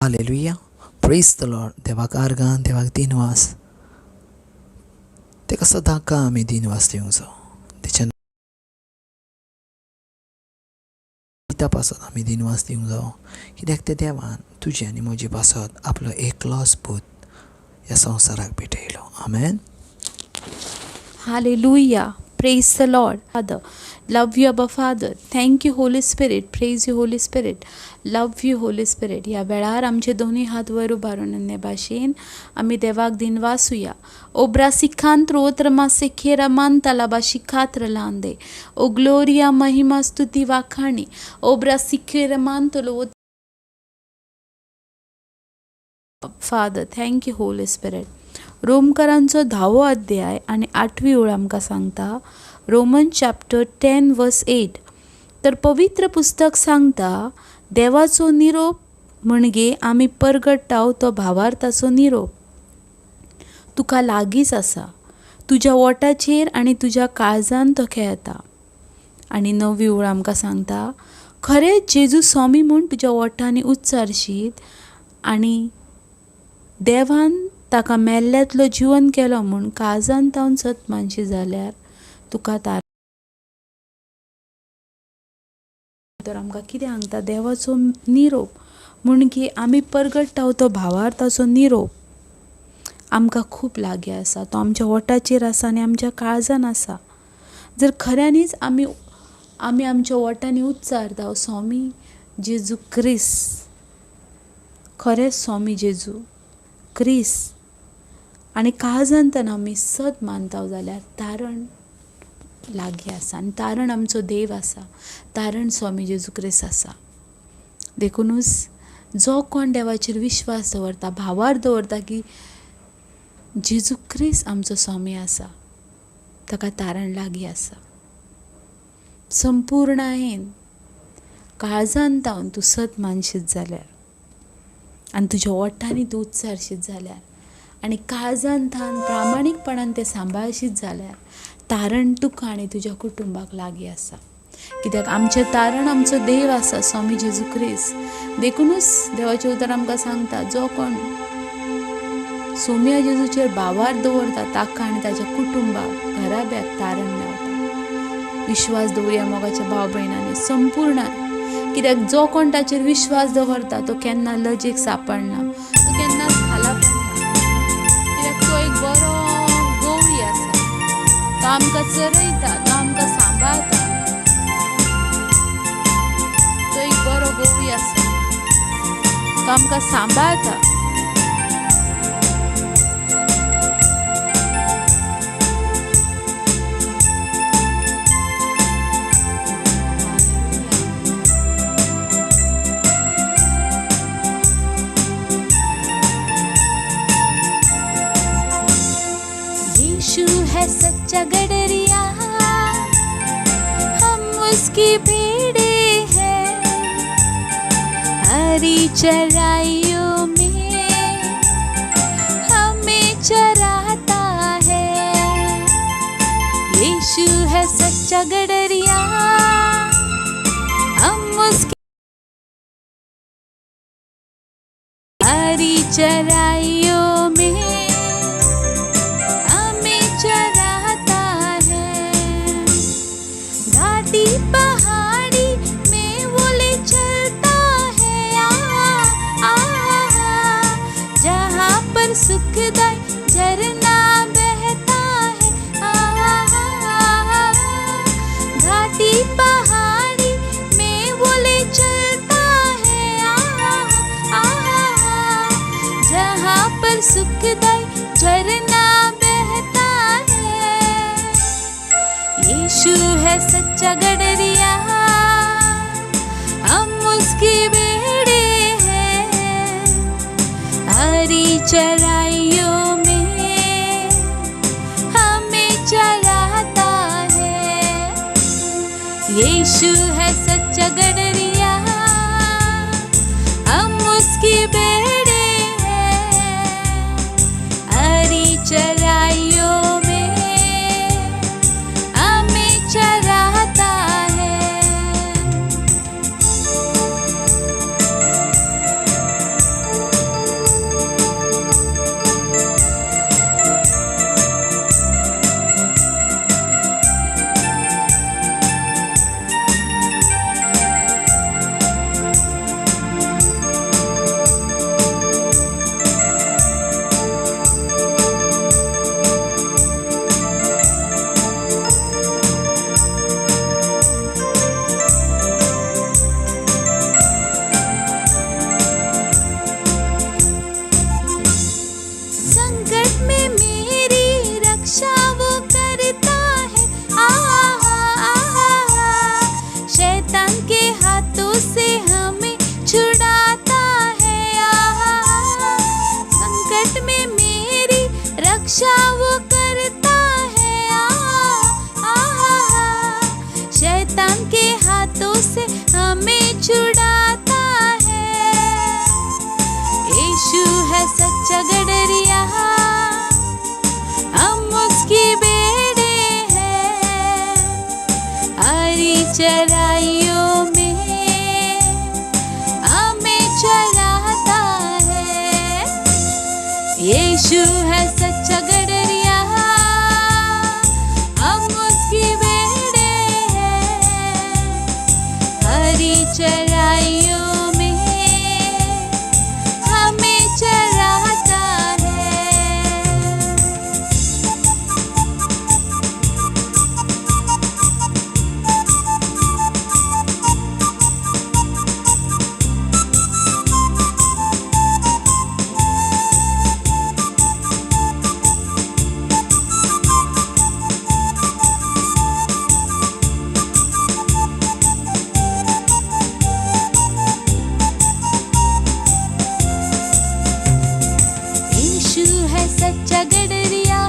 Hallelujah, praise the lord. देवाक आर्गां, देवाक दिनवास. तेका सदांच आमी दिनवास दिवंक जाय. तेच्या गिता पासत आमी दिनवास दिवंक जाय. कित्याक ते देवान तुजी आनी म्हजी पासत आपलो एकलोच पूत ह्या संवसाराक भेटयलो. आमेन. Hallelujah. Praise the Lord. Father, love you, Abba Father. Thank you, Holy Spirit. Praise you, Holy Spirit. Love you, Holy Spirit. ह्या वेळार आमचे दोन्ही हात वयर उबारून अन्य भाशेन आमी देवाक दिनवासुया. Obra sicantra otra masequera manta la bashicatra lande. O gloria mahima stuti vakani. Obra siquera mantolo. Father, thank you, Holy Spirit. रोमकारांचो 10वो अध्याय आणि 8वी ओळ आमकां सांगता. रोमन चॅप्टर 10 वर्स 8. तर पवित्र पुस्तक सांगता देवाचो निरोप म्हणजे आमी परगटाव तो भावार्थाचो निरोप तुका लागींच आसा, तुज्या ओठाचेर आनी तुज्या काळजान तो खेळटा. आनी 9वी ओळ आमकां सांगता खरेंच जेजू स्वामी म्हूण तुज्या ओठांनी उच्चारशीत आनी देवान ताका मेल्ल्यांतलो जिवन केलो म्हूण काळजान तावन सत मानशी जाल्यार तुका तार. तर आमकां कितें सांगता देवाचो निरोप म्हणजे आमी परगटाव तो भावार्थाचो निरोप आमकां खूब लागीं आसा. तो आमच्या ओठाचेर आसा आनी आमच्या काळजान आसा. जर खऱ्यांनीच आमी आमच्या ओठांनी उच्चारता स्वामी जेजू क्रिस्त, खरेंच स्वामी जेजू क्रिस्त आनी काळजांतन आमी सत मानता जाल्यार तारण लागीं आसा आनी तारण आमचो देव आसा. तारण स्वामी जेजू क्रिस्त आसा. देखूनच जो कोण देवाचेर विश्वास दवरता, भावार दवरता की जेजू क्रिस्त आमचो स्वामी आसा, ताका तारण लागीं आसा. संपूर्णायेन काळजान तावन तूं सत मानशीत जाल्यार आनी तुज्या ओठांनी तूं उच्चारशीत जाल्यार आनी काळजान तावन प्रामाणीकपणान तें सांबाळशीत जाल्यार तारण तुका आनी तुज्या कुटुंबाक लागीं आसा. कित्याक आमचें तारण आमचो देव आसा स्वामी जेजू क्रिस्त. देखूनच देवाचें उतर आमकां सांगता जो कोण सोम्या जेजूचेर भावार दवरता ताका आनी ताच्या कुटुंबाक घराब्याक तारण मेळटा. विश्वास दवरया मोगाच्या भाव भयणांनी संपूर्णान. कित्याक जो कोण ताचेर विश्वास दवरता तो केन्ना लजेक सांपडना, तो केन्नाच खाला पडना. कित्याक तो एक बरो गवळी आसा. तो आमकां चरयता, तो आमकां सांबाळता. तो एक बरो गवळी आसा. तो आमकां सांबाळता. है सच्चा गडरिया, हम उसकी भेड़े हैं. हरी चराइयों में हमें चराता है. यीशु है सच्चा गडरिया, हम उसकी हरी चराइयों में पहाड़ी में वो ले चलता है. जहाँ पर सुखदाई झरना बहता है. घाटी पहाड़ी में वो ले चलता है. जहाँ पर सुखदाई झरना बहता है. यीशु है सच्चा गडरिया, हम उसकी भेड़े हैं. हरी चराइयों में हमें चराता है. यीशु है सच्चा गडरिया, हम उसकी भेड़े हैं. हरी चराइयों चराता है. यीशु है सच्चा गडरिया, हम उसकी भेड़े हैं, हरी चराइयों में हमें चराता है। यीशु है सच्चा गडरिया,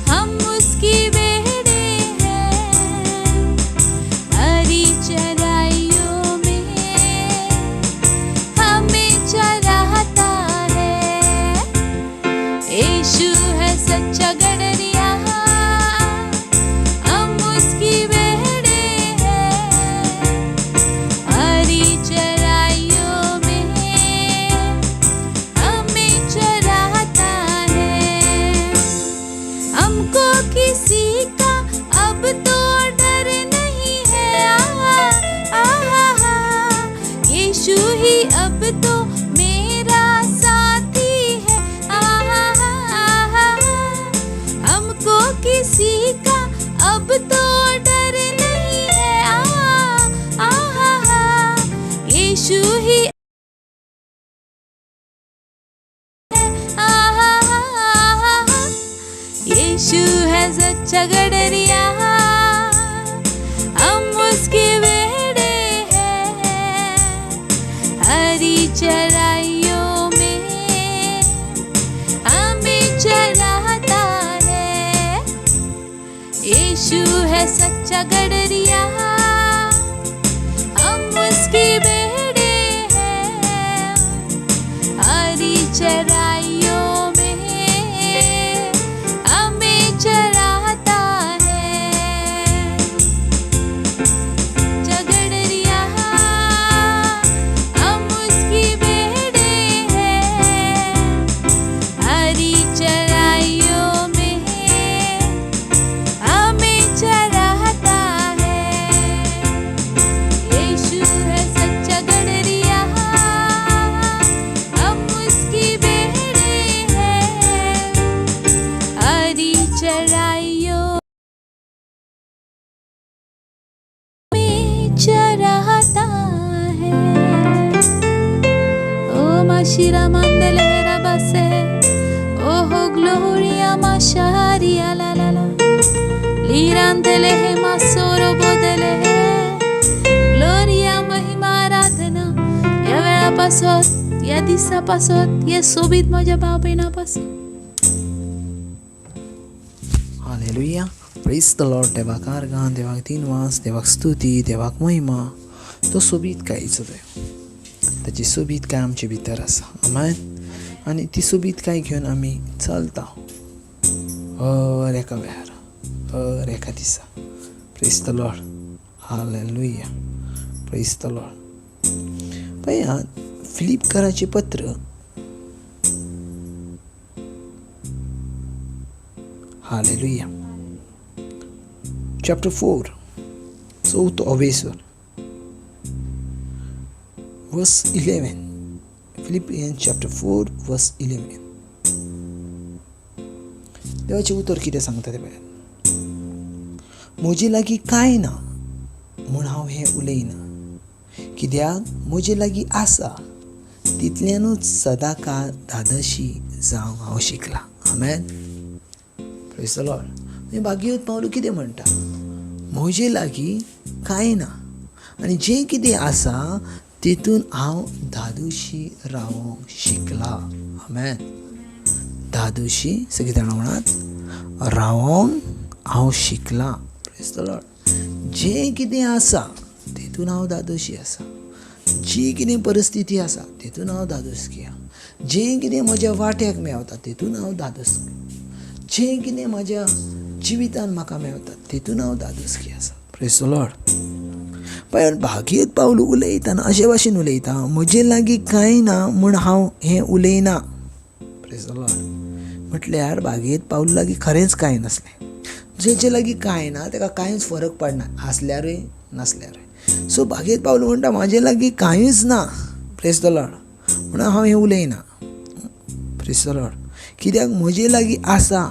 हम उसकी भेड़े हैं, हरी चराइयों में हमें चराता है। यीशु है सच्चा गडरिया, हम उसकी भेड़े हैं, हरी चराइयों में हमें चराता है। हमको किसी का अब तो डर नहीं है, यीशु ही अब तो मेरा साथी है। हमको किसी का अब तो डर नहीं है, यीशु ही यीशु है सच्चा गडरिया, हम उसके भेड़े हैं, हरी चराइयों में हमें चराता है। यीशु है सच्चा गडरिया, हम उसकी भेड़े हैं, हरी चराइयों में हमें चराता है। गडरिया, हम उसकी भेड़े हैं, हरी चराइयों में हमें चराता है। यीशु है सच्चा गडरिया, हम उसकी भेड़े हैं, हरी चराइयों में चराता है। ओ माशिरा मंदलेरा बसे, ओहो ग्लोरिया माशारिया ला ला ला, लीरांदले है मासोरो बोदले है, ग्लोरिया महिमा आराधना या वेळापासून या दिवसापासून या सोबीत माझ्या बाबेनापासून। Hallelujah, praise the lord. देवाक आर्गां, देवाक दिनवास, देवाक स्तुती, देवाक महिमा. तो सोबीत कायचो देव, ताची सोबीत काय आमचे भितर आसा. आमेन. आनी ती सोबीत काय घेवन आमी चलता हर एका वेळार, हर एका दिसा. Praise the Lord. Hallelujah, praise the Lord. पळयात, फिलिपकाराचे पत्र hallelujah chapter 4 4 verse 11. Philippians chapter 4 verse 11. देवाचे उतर कितें सांगता ते पळयात. म्हजे लागीं कांय ना म्हूण हांव हें उलयना, कित्याक म्हजे लागीं आसा तितल्यानूच सदांकाळ धादोशी जावंक हांव शिकला. आमेन. Praise the lord. भागवत पावलो कितें म्हणटा, म्हजे लागीं कांय ना आनी जें कितें आसा तितून हांव धादोशी रावंक शिकला. आमेन. धादोशी सगळीं जाणां म्हणात, रावंक हांव शिकला. Praise the Lord. जें कितें आसा तितून हांव धादोशी आसा, जी कितें परिस्थिती आसा तितून हांव धादोसकी आहा, जें कितें म्हज्या वाट्याक मेवता तितून हांव धादोसकी, जें कितें म्हज्या जिवितान म्हाका मेवता तितून हांव धादोसकी आसा. Praise the Lord. पण भागयत पावलो उलयतना अशे भाशेन उलयता, म्हजे लागीं कांय ना म्हूण हांव हें उलयना. म्हटल्यार बागेंत पावलो लागीं खरेंच कांय नसलें. जेचे लागीं कांय ना ताका कांयच फरक पडना, आसल्यारूय नासल्यारूय. सो बागेंत पावलो म्हणटा म्हाजे लागीं कांयच ना, प्रेज द लॉर्ड, म्हणून हांव हें उलयना, प्रेज द लॉर्ड. कित्याक म्हजे लागीं आसा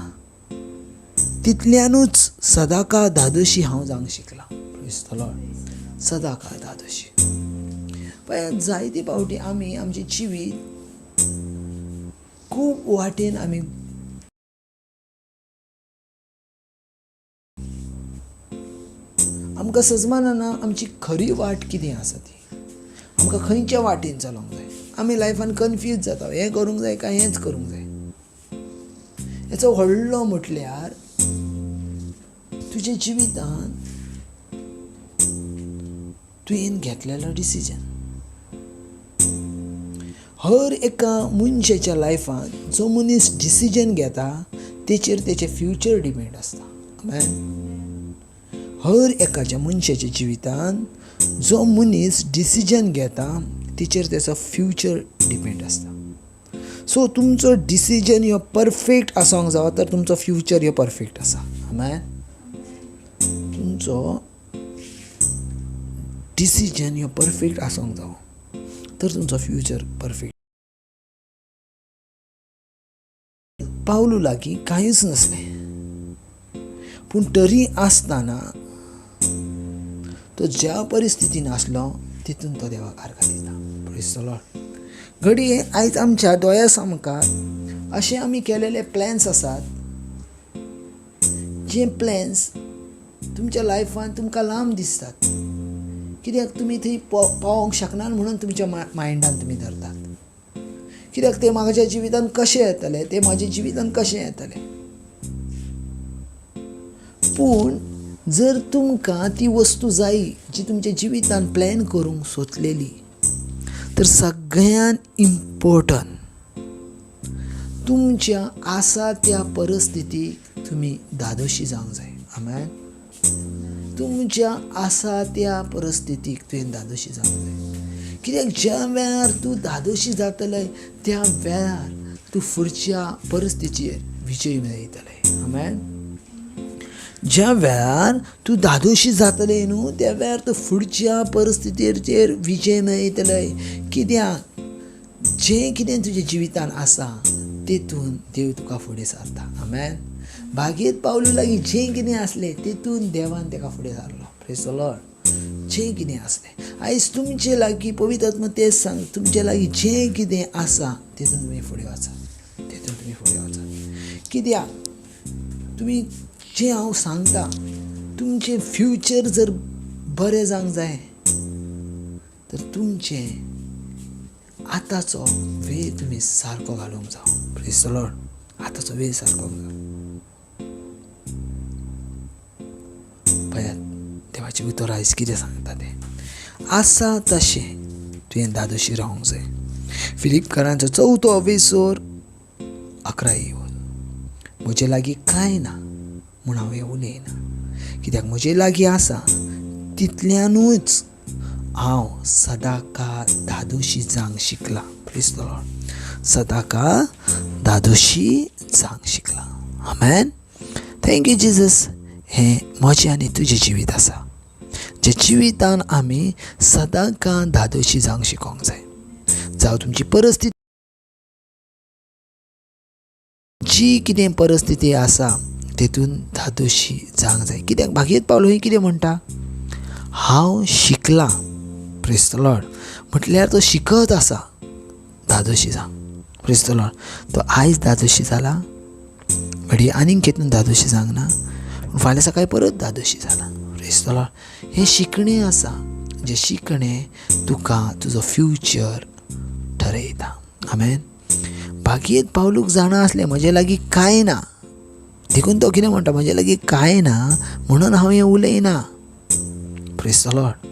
तितल्यानूच सदांकाळ धादोशी हांव जावंक शिकला, प्रेज द लॉर्ड. सदांकाळ धादोशी. पळय जायते फावटी आमी आमचें जिवीत खूब वाटेन आमी आमकां सजमाना आमची खरी वाट कितें आसा ती, आमकां खंयच्या वाटेन चलोंक जाय. आमी लायफान कन्फ्यूज जाता, हें करूंक जाय काय हेंच करूंक जाय. हेचो व्हडलो म्हटल्यार तुज्या जिवितान तुवें घेतलेलो डिसिजन. हर एका मनशाच्या लायफान जो मनीस डिसिजन घेता तेचेर तेचें फ्युचर डिपेंड आसता. हर एकाच्या मनशाच्या जिवितान जो मनीस डिसिजन घेता तेचेर तेचो फ्युचर डिपेंड आसता. सो तुमचो डिसिजन ह्यो परफेक्ट आसोंक जाय तर तुमचो फ्युचर ह्यो परफेक्ट आसा. तुमचो डिसिजन ह्यो परफेक्ट आसोंक जायो तर तुमचो फ्युचर परफेक्ट. पावलो लागीं कांयच नसलें, पूण तरी आसतना तो ज्या परिस्थितीन आसलो तितून तो देवाक आर्गां दिता, प्रेज द लॉर्ड. घडये आयज आमच्या दोळ्या सामकार अशे आमी केलेले प्लॅन्स आसात, जे प्लॅन्स तुमच्या लायफान तुमकां लांब दिसतात. कित्याक तुमी थंय पावोंक शकना म्हणून तुमच्या मायंडान तुमी धरतात. कित्याक ते म्हाज्या जिवितान कशें येतले, ते म्हाज्या जिवितान कशें येतले. पूण जर तुमकां ती वस्तू जायी जी तुमच्या जिवितान प्लॅन करूंक सोदलेली, तर सगळ्यान इम्पॉर्टंट तुमच्या आसा त्या परिस्थितीक तुमी धादोशी जावंक जाय. आमेन. तुमच्या आसा त्या परिस्थितीक तुवें धादोशी जावंक जाय. कित्याक ज्या वेळार तूं धादोशी जातले त्या वेळार तूं फुडच्या परिस्थितीचेर विजय मेळयतले. आमेन. ज्या वेळार तूं धादोशी जातले न्हू त्या वेळार तूं फुडच्या परिस्थितीचेर विजय मेळयतले. कित्याक जें कितें तुज्या जिवितान आसा तेतून देव तुका फुडें सारता. आमेन. बागेंत पावलो लागीं जें कितें आसलें तेतून देवान ताका फुडें सारलो, प्रेज द लॉर्ड. जें कितें आसलें आयज तुमचे लागीं पवित्र आत्मा तेच सांग, तुमचे लागीं जें कितें आसा तेतून तुमी फुडें वचात, तेतून तुमी फुडें वचात. कित्याक तुमी जें हांव सांगता तुमचें फ्युचर जर बरें जावंक जाय तर तुमचें आतांचो वेळ तुमी सारको घालूंक जाय, प्रेज द लॉर्ड. आतांचो वेळ सारको घालूंक. पळयात देवाचें उतर आयज कितें सांगता तें. आसा तशें तुवें धादोशी रावंक जाय. फिलिपकारांचो 4 अध्याय 11. म्हजे लागीं कांय ना म्हूण हांव हें उलयना, कित्याक म्हजे लागीं आसा तितल्यानूच हांव सदांकाळ धादोशी जावंक शिकला, प्रेज द लॉर्ड. सदांकाळ धादोशी जावंक शिकला. आमेन. Thank you Jesus. हें म्हजें आनी तुजें जिवीत आसा, जे जिवितान आमी सदांकाळ धादोशी जावंक शिकोंक जाय. जावं तुमची परिस्थिती जी कितें परिस्थिती आसा तेतून धादोशी जावंक जाय. कित्याक बागेंत पावलो ही कितें म्हणटा, हांव शिकला, प्रेज द लॉर्ड. म्हटल्यार तो शिकत आसा धादोशी जावंक, प्रेज द लॉर्ड. तो आयज धादोशी जाला, घडये आनीक केन्ना धादोशी जावंक ना, फाल्यां सकाळीं परत धादोशी जाला, प्रेज द लॉर्ड. हें शिकणें आसा, जें शिकणें तुका तुजो फ्युचर ठरयता. आमेन. बागेंत पावलूक जाणा आसलें म्हजे लागीं कांय ना, देखून तो कितें म्हणटा, म्हजे लागीं कांय ना म्हणून हांव हें उलयना, प्रेज द लॉर्ड.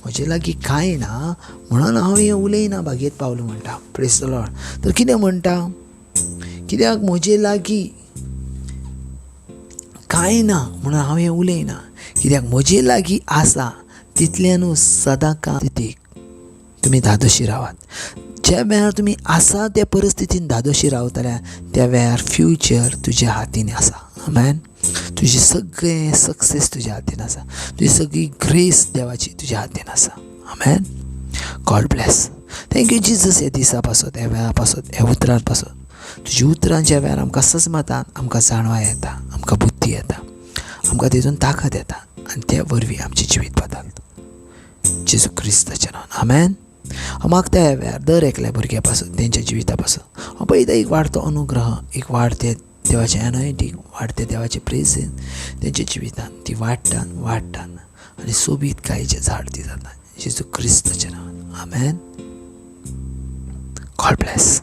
म्हजे लागीं कांय ना म्हणून हांव हें उलयना. बागेंत पावलो म्हणटा, प्रेज द लॉर्ड. तर कितें म्हणटा, कित्याक म्हजे लागीं कांय ना म्हणून हांव हें उलयना, कित्याक म्हजे लागीं आसा तितल्यानूच सदांकाळ तुमी धादोशी रावात. ज्या वेळार तुमी आसा त्या परिस्थितीन धादोशी रावतल्या त्या वेळार फ्युचर तुज्या हातीन आसा. आमेन. तुजी सगळें सक्सेस तुज्या हातीन आसा. तुजी सगळी ग्रेस देवाची तुज्या हातीन आसा. Amen. God bless. Thank you Jesus ह्या दिसा पासत, ह्या वेळा पासत, ह्या उतरां पासत. तुज्या उतरां ज्या वेळार आमकां सजमतान आमकां जाणवा येता, आमकां बुद्धी येता, आमकां तितून ताकद येता आनी त्या वरवीं आमचें जिवीत बदलता. जेजू क्रिस्ताच्या नांवान. आमेन. हांव मागता ह्या वेळार दर एकल्या भुरग्या पासून तेंच्या जिविता पासून हांव पळयता एक वाडतो अनुग्रह, एक वाडते देवाचें एनॉयंटींग, वाडते देवाचें प्रेझेन तेंच्या जिवितान ती वाडटान आनी सोबीत गायेचें झाड ती जाता. जेजू क्रिस्ताच्या नांवान. आमेन. God bless.